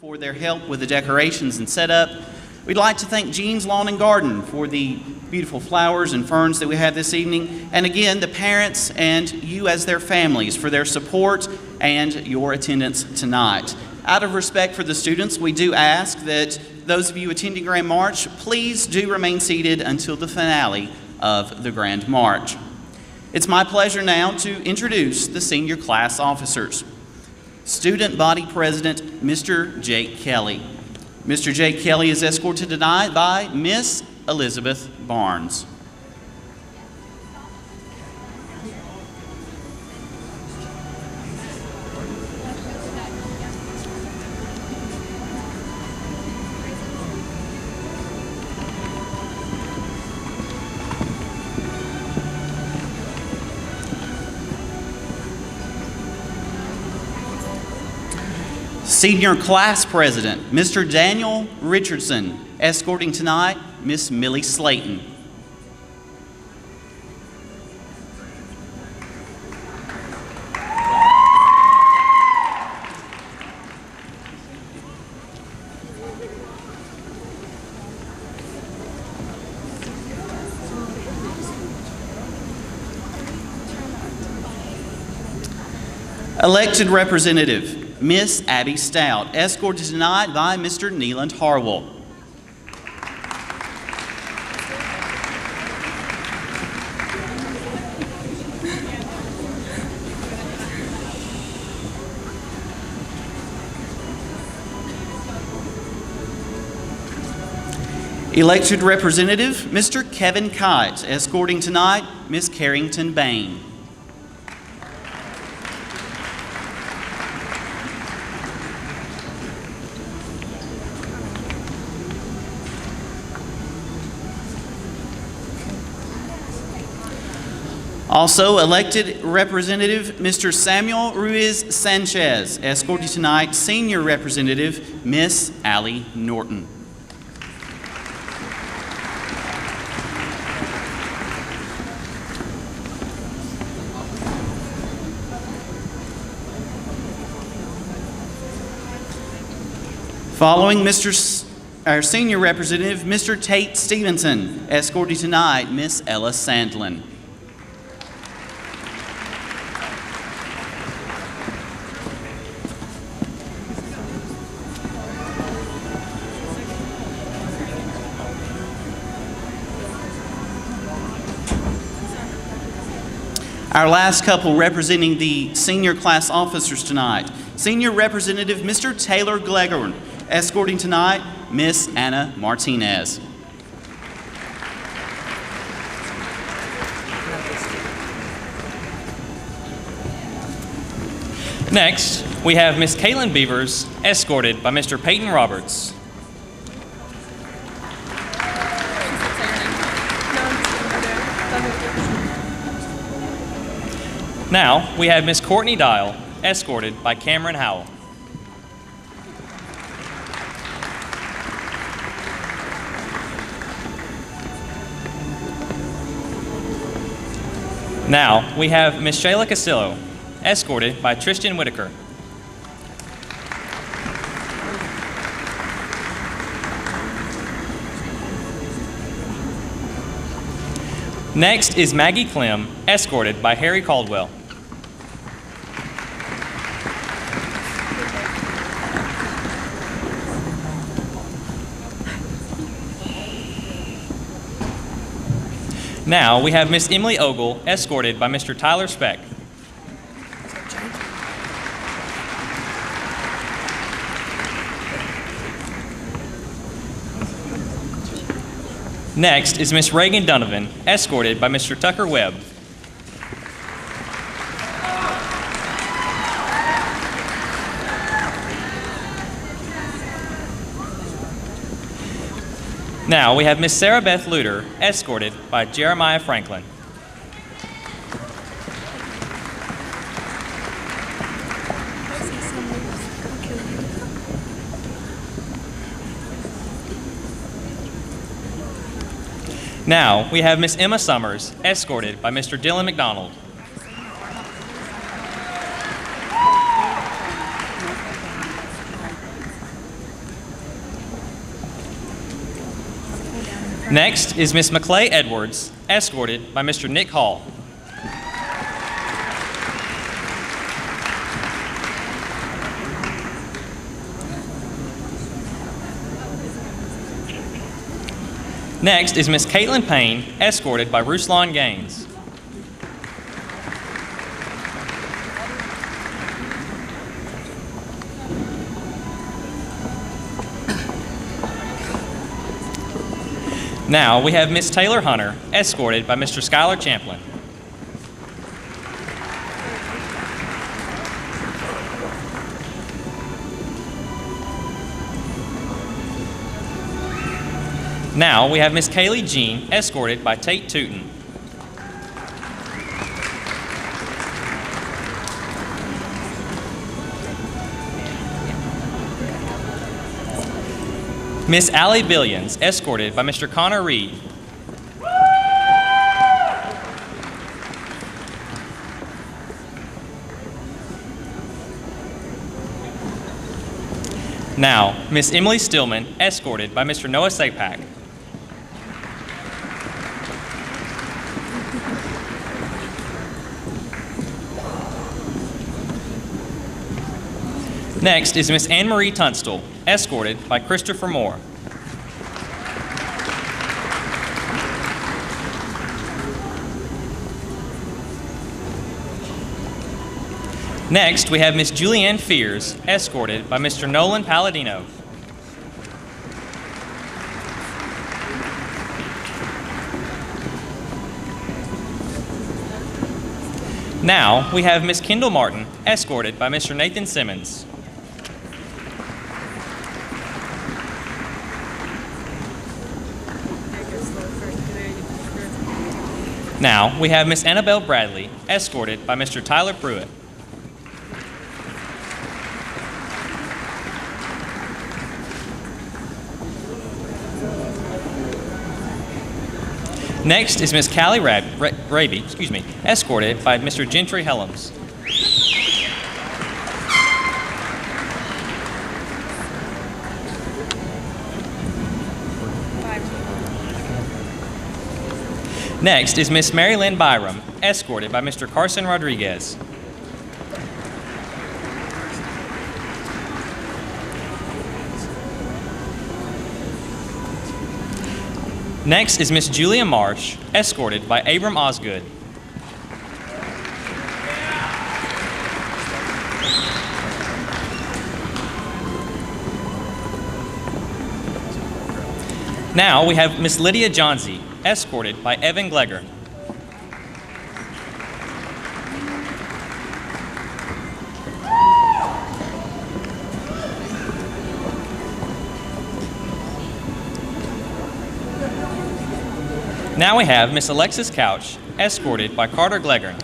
for their help with the decorations and setup. We'd like to thank Jean's Lawn and Garden for the beautiful flowers and ferns that we have this evening. And again, the parents and you as their families for their support and your attendance tonight. Out of respect for the students, we do ask that those of you attending Grand March, please do remain seated until the finale of the Grand March. It's my pleasure now to introduce the senior class officers. Student Body President, Mr. Jake Kelly. Mr. Jake Kelly is escorted tonight by Miss Elizabeth Barnes. Senior Class President, Mr. Daniel Richardson, escorting tonight, Miss Millie Slayton. Elected Representative, Miss Abby Stout, escorted tonight by Mr. Neeland Harwell. Elected Representative, Mr. Kevin Kite, escorting tonight, Miss Carrington Bain. Also, elected Representative Mr. Samuel Ruiz Sanchez, escorting tonight, Senior Representative Miss Allie Norton. Following our Senior Representative, Mr. Tate Stevenson, escorting tonight, Miss Ella Sandlin. Our last couple representing the senior class officers tonight. Senior Representative Mr. Taylor Glegorn, escorting tonight, Miss Anna Martinez. Next, we have Miss Caitlin Beavers, escorted by Mr. Peyton Roberts. Now, we have Miss Courtney Dial, escorted by Cameron Howell. Now, we have Miss Shayla Castillo, escorted by Tristan Whitaker. Next is Maggie Clem, escorted by Harry Caldwell. Now we have Miss Emily Ogle, escorted by Mr. Tyler Speck. Next is Miss Reagan Donovan, escorted by Mr. Tucker Webb. Now we have Miss Sarah Beth Luter, escorted by Jeremiah Franklin. Now we have Miss Emma Summers, escorted by Mr. Dylan McDonald. Next is Miss McClay Edwards, escorted by Mr. Nick Hall. Next is Miss Caitlin Payne, escorted by Ruslan Gaines. Now we have Miss Taylor Hunter, escorted by Mr. Skylar Champlin. Now we have Miss Kaylee Jean, escorted by Tate Tootin. Miss Allie Billions, escorted by Mr. Connor Reed. Now, Miss Emily Stillman, escorted by Mr. Noah Sapak. Next is Miss Anne Marie Tunstall, escorted by Christopher Moore. Next, we have Miss Julianne Fears, escorted by Mr. Nolan Palladino. Now, we have Miss Kendall Martin, escorted by Mr. Nathan Simmons. Now, we have Miss Annabelle Bradley, escorted by Mr. Tyler Pruitt. Next is Miss Callie Raby, escorted by Mr. Gentry Helms. Next is Miss Mary Lynn Byram, escorted by Mr. Carson Rodriguez. Next is Miss Julia Marsh, escorted by Abram Osgood. Now we have Miss Lydia Johnsey, escorted by Evan Glegor. Now we have Miss Alexis Couch, escorted by Carter Glegorn.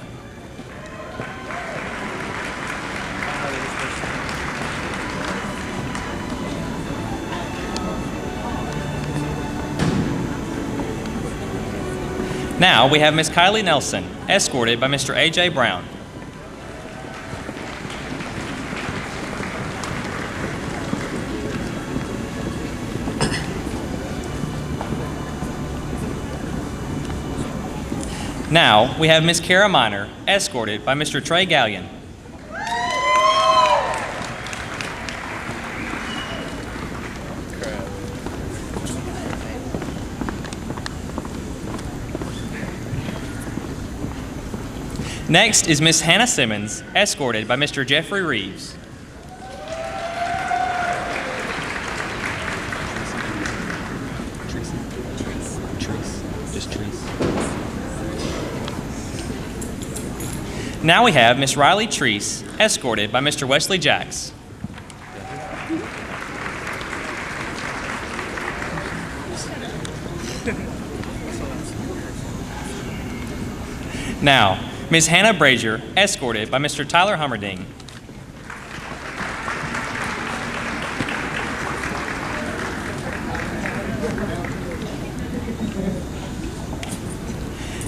Now we have Miss Kylie Nelson, escorted by Mr. A.J. Brown. Now we have Miss Kara Miner, escorted by Mr. Trey Gallion. Next is Miss Hannah Simmons, escorted by Mr. Jeffrey Reeves. Now we have Miss Riley Treese, escorted by Mr. Wesley Jacks. Now, Ms. Hannah Brazier, escorted by Mr. Tyler Hummerding.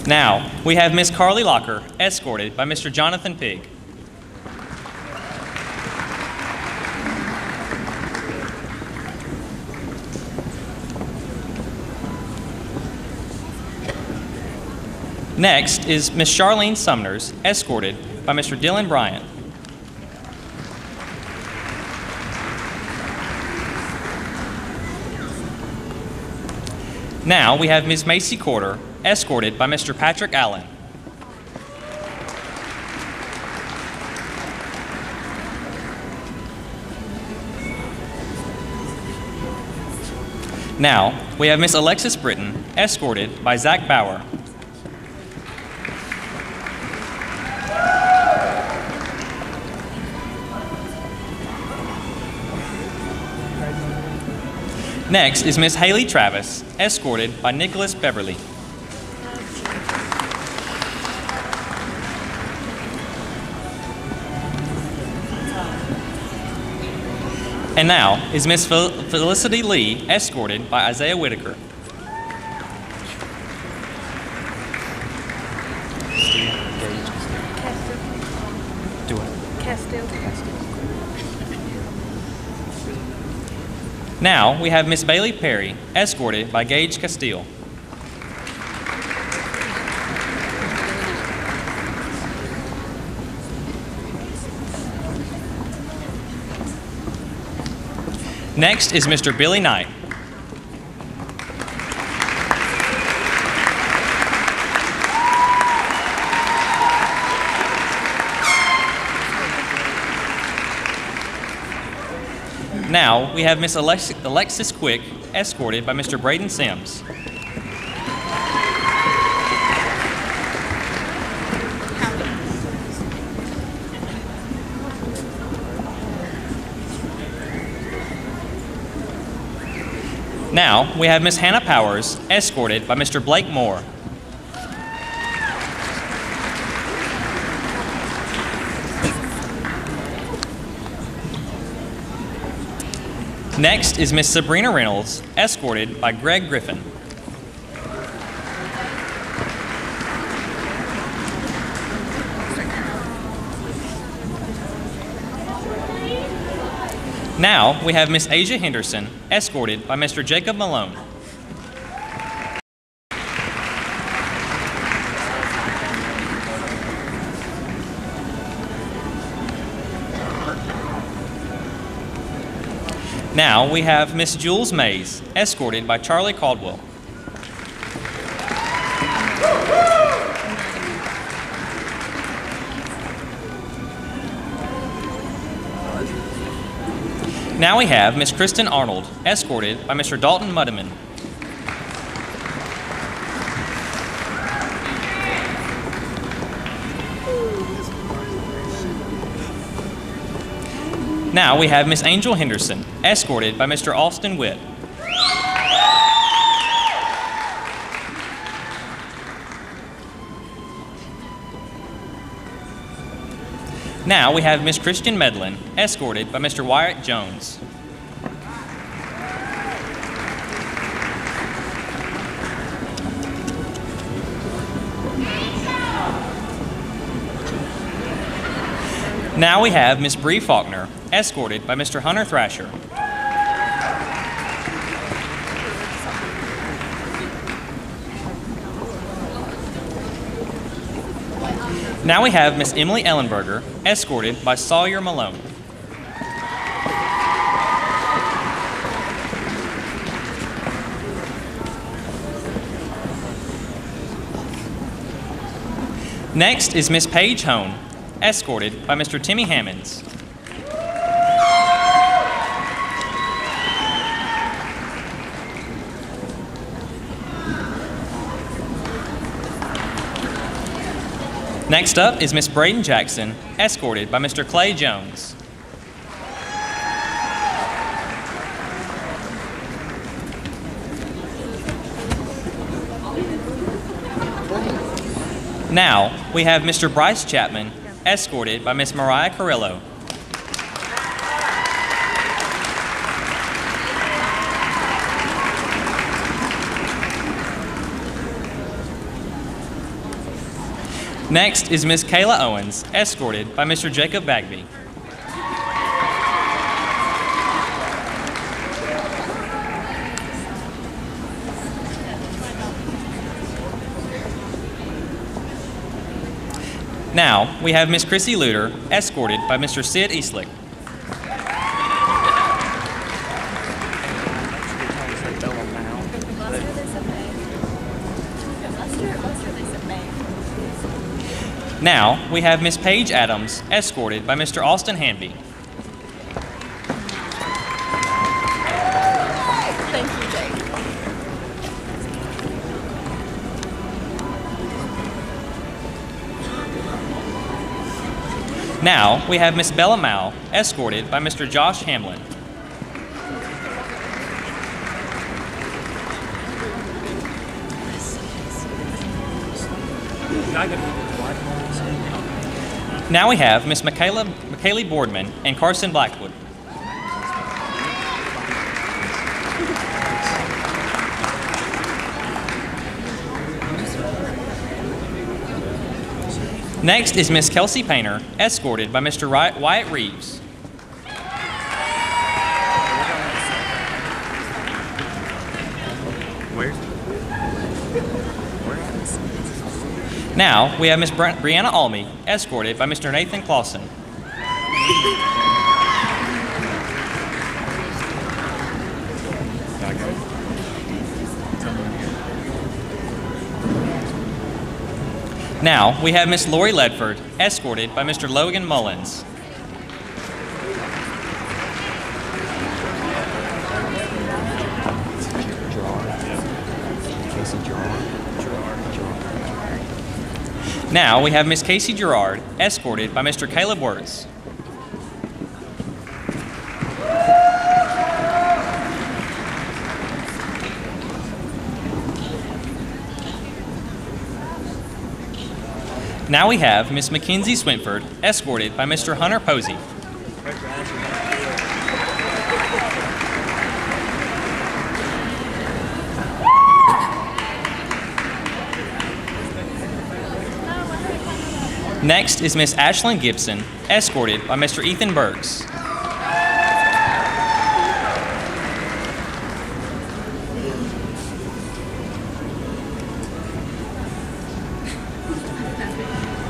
Now, we have Miss Carly Locker, escorted by Mr. Jonathan Pigg. Next is Miss Charlene Sumners, escorted by Mr. Dylan Bryant. Now we have Ms. Macy Corder, escorted by Mr. Patrick Allen. Now we have Miss Alexis Britton, escorted by Zach Bauer. Next is Miss Haley Travis, escorted by Nicholas Beverly. And now is Miss Felicity Lee, escorted by Isaiah Whitaker. Now we have Miss Bailey Perry, escorted by Gage Castile. Next is Mr. Billy Knight. Now we have Miss Alexis Quick, escorted by Mr. Braden Sims. Now we have Miss Hannah Powers, escorted by Mr. Blake Moore. Next is Miss Sabrina Reynolds, escorted by Greg Griffin. Now we have Miss Asia Henderson, escorted by Mr. Jacob Malone. Now we have Miss Jules Mays, escorted by Charlie Caldwell. Now we have Miss Kristen Arnold, escorted by Mr. Dalton Muddiman. Now we have Miss Angel Henderson, escorted by Mr. Austin Witt. Now we have Miss Christian Medlin, escorted by Mr. Wyatt Jones. Now we have Miss Bree Faulkner, escorted by Mr. Hunter Thrasher. Now we have Miss Emily Ellenberger, escorted by Sawyer Malone. Next is Miss Paige Hone, escorted by Mr. Timmy Hammonds. Next up is Miss Braden Jackson, escorted by Mr. Clay Jones. Now, we have Mr. Bryce Chapman, escorted by Miss Mariah Carrillo. Next is Miss Kayla Owens, escorted by Mr. Jacob Bagby. Now, we have Miss Chrissy Luter, escorted by Mr. Sid Eastlick. Now, we have Miss Paige Adams, escorted by Mr. Austin Hanby. Thank you, Jake. Now, we have Miss Bella Mao, escorted by Mr. Josh Hamlin. Now we have Miss McKaylee Boardman and Carson Blackwood. Next is Miss Kelsey Painter, escorted by Mr. Wyatt Reeves. Now, we have Miss Brianna Almy, escorted by Mr. Nathan Clausen. Now, we have Miss Lori Ledford, escorted by Mr. Logan Mullins. Now, we have Miss Casey Gerard, escorted by Mr. Caleb Wirtz. Now we have Miss Mackenzie Swinford, escorted by Mr. Hunter Posey. Next is Miss Ashlyn Gibson, escorted by Mr. Ethan Burks.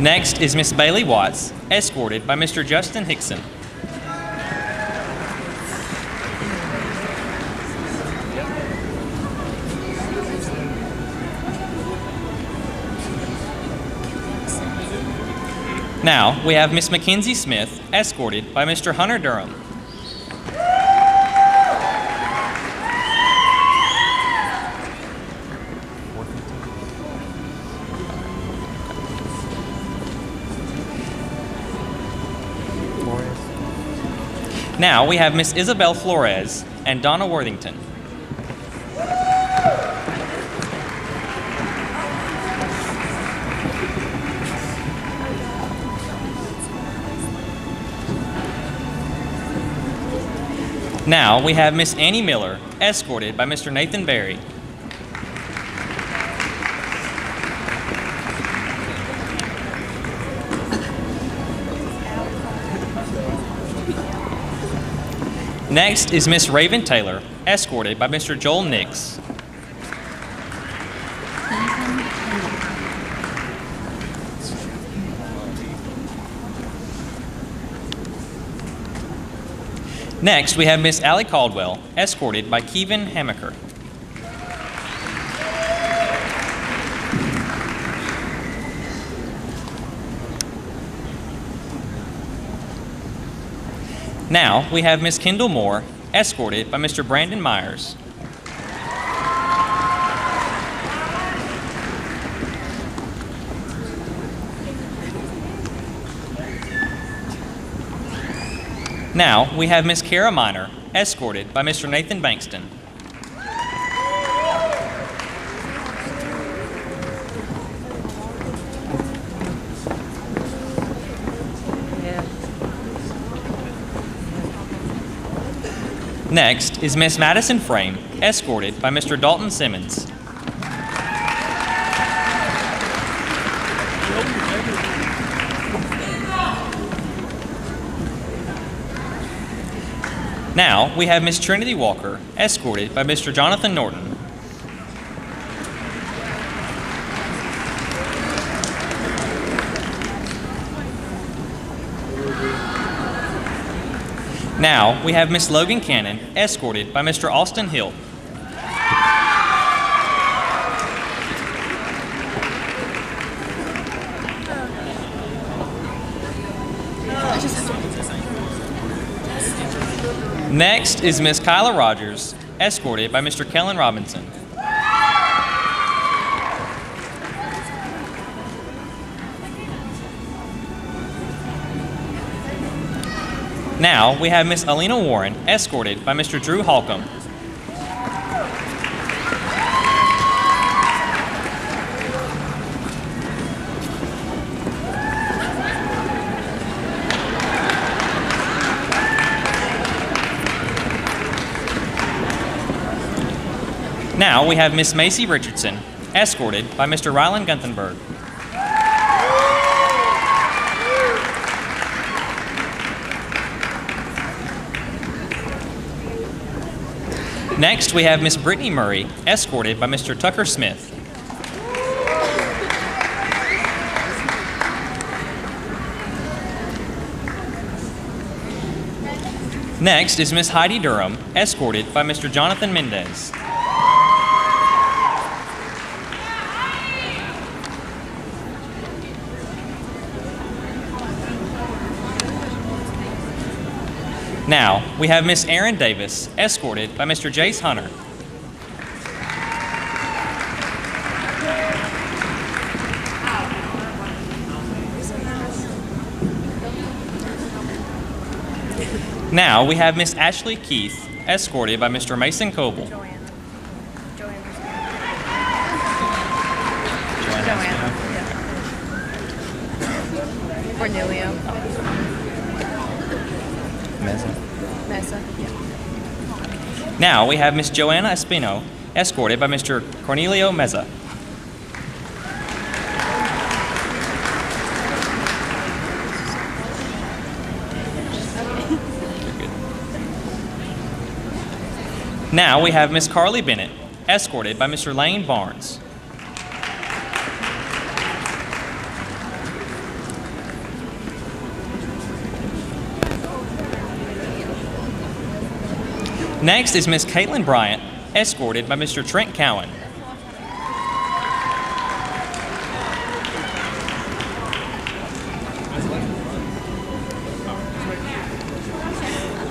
Next is Miss Bailey Watts, escorted by Mr. Justin Hickson. Now, we have Miss Mackenzie Smith, escorted by Mr. Hunter Durham. Now, we have Miss Isabel Flores and Donna Worthington. Now, we have Miss Annie Miller, escorted by Mr. Nathan Berry. Next is Miss Raven Taylor, escorted by Mr. Joel Nix. Next, we have Miss Allie Caldwell, escorted by Kevin Hamaker. Now, we have Miss Kendall Moore, escorted by Mr. Brandon Myers. Now, we have Miss Kara Miner, escorted by Mr. Nathan Bankston. Next is Miss Madison Frame, escorted by Mr. Dalton Simmons. Now, we have Miss Trinity Walker, escorted by Mr. Jonathan Norton. Now, we have Miss Logan Cannon, escorted by Mr. Austin Hill. Next is Miss Kyla Rogers, escorted by Mr. Kellen Robinson. Now, we have Miss Alina Warren, escorted by Mr. Drew Holcomb. Now, we have Miss Macy Richardson, escorted by Mr. Rylan Gunthenberg. Next, we have Miss Brittany Murray, escorted by Mr. Tucker Smith. Next is Miss Heidi Durham, escorted by Mr. Jonathan Mendez. Now, we have Miss Erin Davis, escorted by Mr. Jace Hunter. Now, we have Miss Ashley Keith, escorted by Mr. Mason Coble. Cornelio. Mesa. Now, we have Miss Joanna Espino, escorted by Mr. Cornelio Meza. Now, we have Miss Carly Bennett, escorted by Mr. Lane Barnes. Next is Miss Caitlin Bryant, escorted by Mr. Trent Cowan.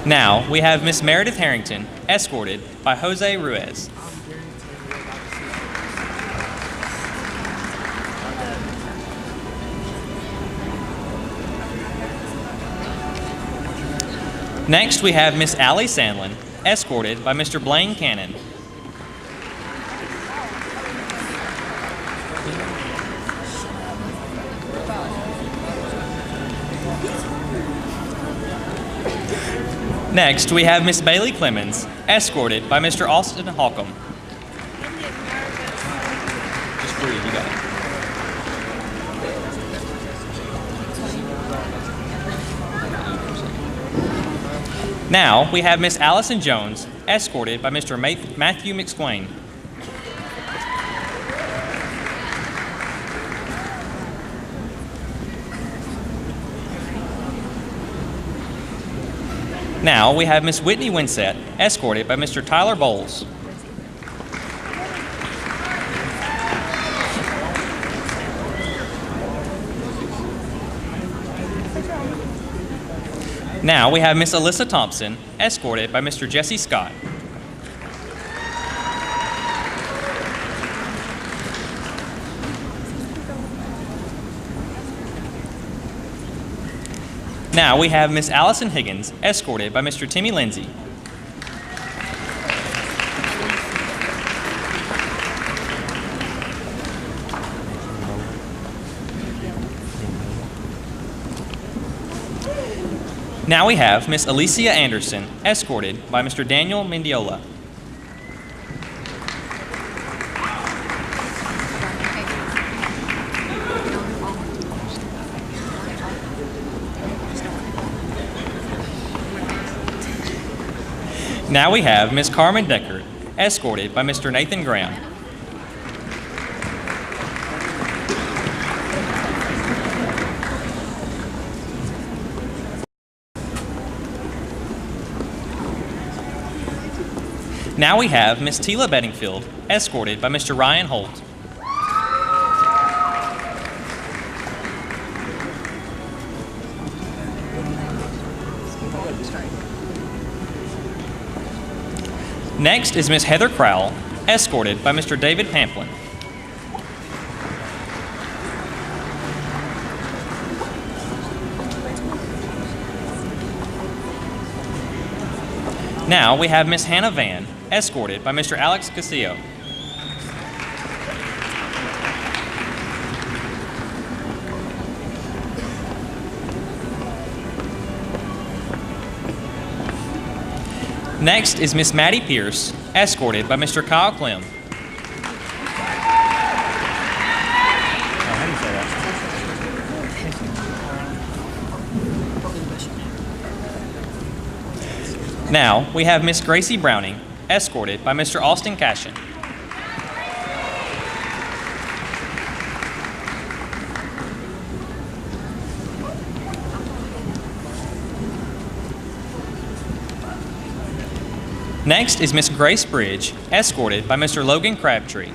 Now, we have Miss Meredith Harrington, escorted by Jose Ruiz. Next, we have Miss Allie Sandlin, escorted by Mr. Blaine Cannon. Next, we have Miss Bailey Clemens, escorted by Mr. Austin Holcomb. Just breathe, you got it. Now, we have Miss Allison Jones, escorted by Mr. Matthew McSwain. Now, we have Miss Whitney Winsett, escorted by Mr. Tyler Bowles. Now, we have Miss Alyssa Thompson, escorted by Mr. Jesse Scott. Now, we have Miss Allison Higgins, escorted by Mr. Timmy Lindsay. Now we have Miss Alicia Anderson, escorted by Mr. Daniel Mendiola. Now we have Miss Carmen Deckard, escorted by Mr. Nathan Graham. Now we have Miss Tila Bedingfield, escorted by Mr. Ryan Holt. Next is Miss Heather Crowell, escorted by Mr. David Pamplin. Now we have Miss Hannah Van, escorted by Mr. Alex Casillo. Next is Miss Maddie Pierce, escorted by Mr. Kyle Clem. Now we have Miss Gracie Browning, escorted by Mr. Austin Cashin. Next is Miss Grace Bridge, escorted by Mr. Logan Crabtree.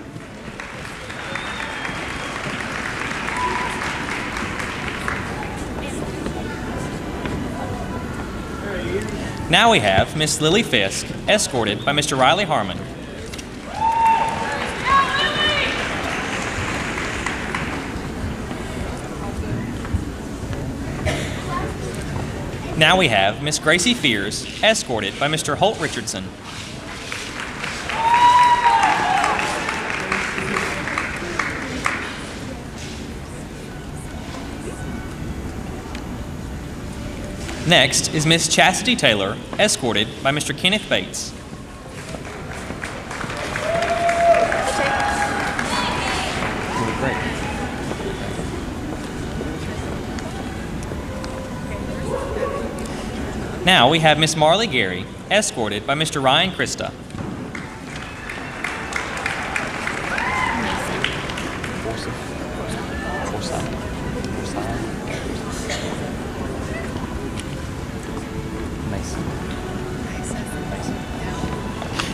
Now we have Miss Lily Fisk, escorted by Mr. Riley Harmon. Now we have Miss Gracie Fears, escorted by Mr. Holt Richardson. Next is Miss Chastity Taylor, escorted by Mr. Kenneth Bates. Now we have Miss Marley Gary, escorted by Mr. Ryan Christa.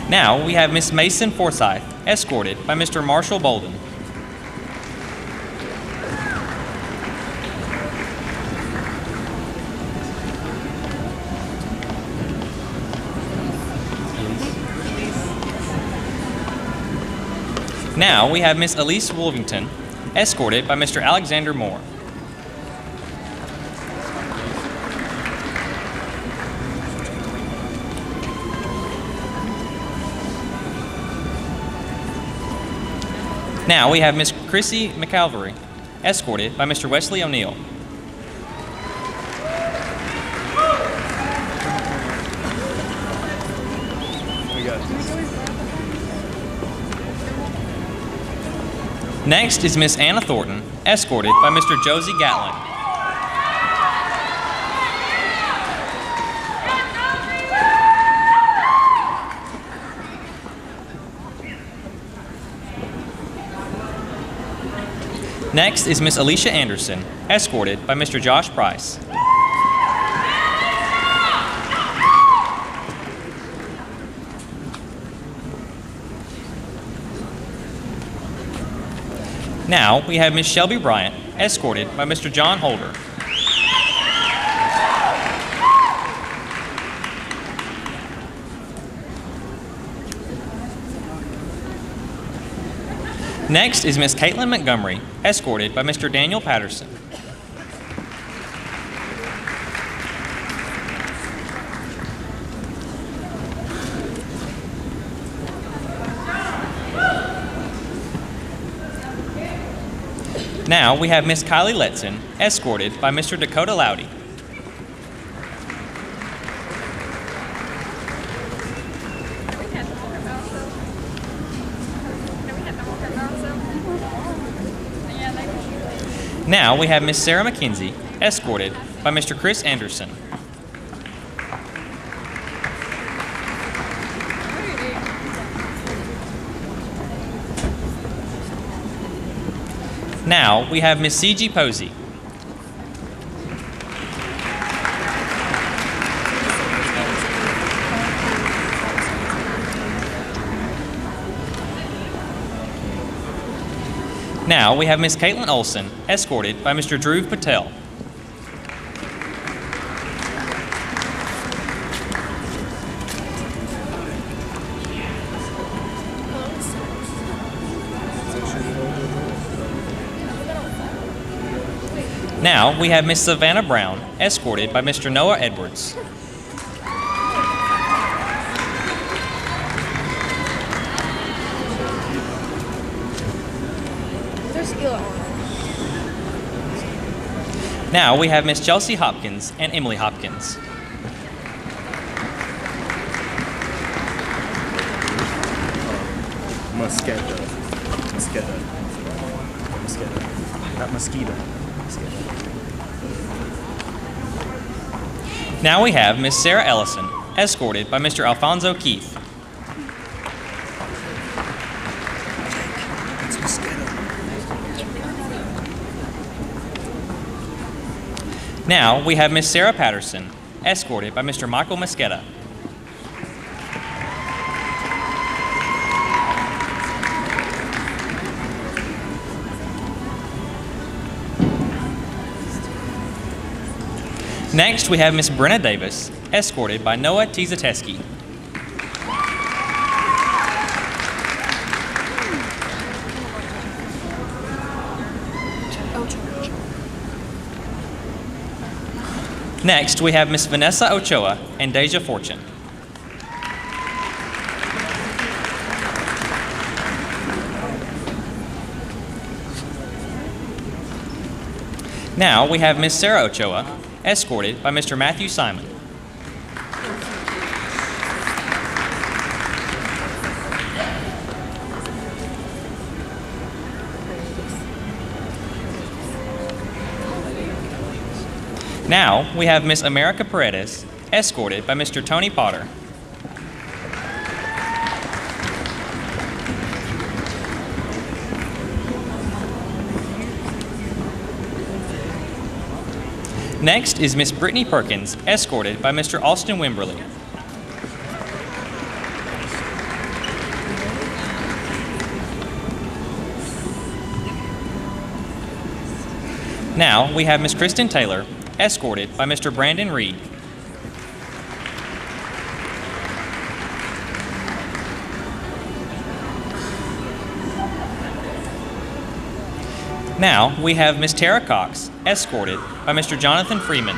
Now we have Miss Mason Forsyth, escorted by Mr. Marshall Bolden. Now we have Miss Elise Wolvington, escorted by Mr. Alexander Moore. Now we have Miss Chrissy McCalvary, escorted by Mr. Wesley O'Neill. Next is Miss Anna Thornton, escorted by Mr. Josie Gatlin. Next is Miss Alicia Anderson, escorted by Mr. Josh Price. Now we have Miss Shelby Bryant, escorted by Mr. John Holder. Next is Miss Caitlin Montgomery, escorted by Mr. Daniel Patterson. Now we have Miss Kylie Letson, escorted by Mr. Dakota Loudy. Now we have Miss Sarah McKenzie, escorted by Mr. Chris Anderson. Now we have Miss C.G. Posey. Now we have Miss Caitlin Olson, escorted by Mr. Dhruv Patel. Now we have Miss Savannah Brown, escorted by Mr. Noah Edwards. Now we have Miss Chelsea Hopkins and Emily Hopkins. Mosquito. Now we have Miss Sarah Ellison, escorted by Mr. Alfonso Keith. Now we have Miss Sarah Patterson, escorted by Mr. Michael Mosqueda. Next, we have Miss Brenna Davis, escorted by Noah Tizateski. Next, we have Miss Vanessa Ochoa and Deja Fortune. Now, we have Miss Sarah Ochoa, escorted by Mr. Matthew Simon. Now, we have Miss America Paredes, escorted by Mr. Tony Potter. Next is Miss Brittany Perkins, escorted by Mr. Austin Wimberly. Now, we have Miss Kristen Taylor, escorted by Mr. Brandon Reed. Now, we have Miss Tara Cox, escorted by Mr. Jonathan Freeman.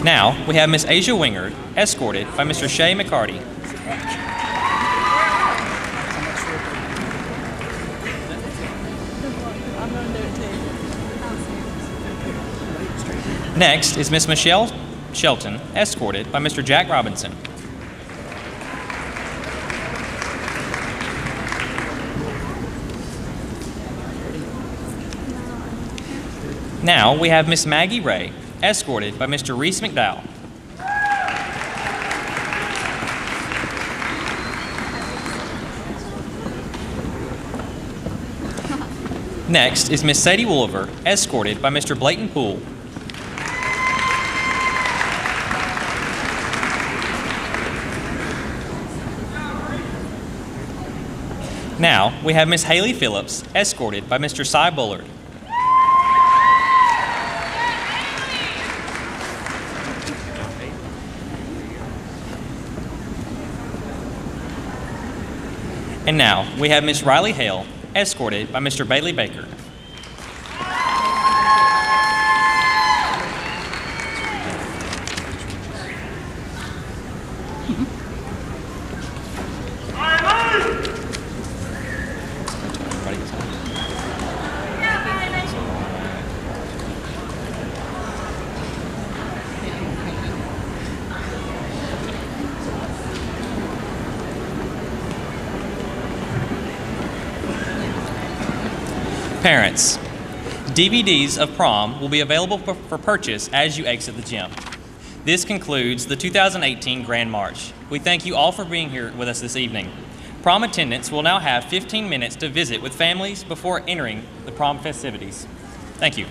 Now, we have Miss Asia Wingard, escorted by Mr. Shay McCarty. Next is Miss Michelle Shelton, escorted by Mr. Jack Robinson. Now we have Miss Maggie Ray, escorted by Mr. Reese McDowell. Next is Miss Sadie Wooliver, escorted by Mr. Blayton Poole. Now, we have Miss Haley Phillips, escorted by Mr. Cy Bullard. And now, we have Miss Riley Hale, escorted by Mr. Bailey Baker. Parents, DVDs of Prom will be available for purchase as you exit the gym. This concludes the 2018 Grand March. We thank you all for being here with us this evening. Prom attendants will now have 15 minutes to visit with families before entering the prom festivities. Thank you.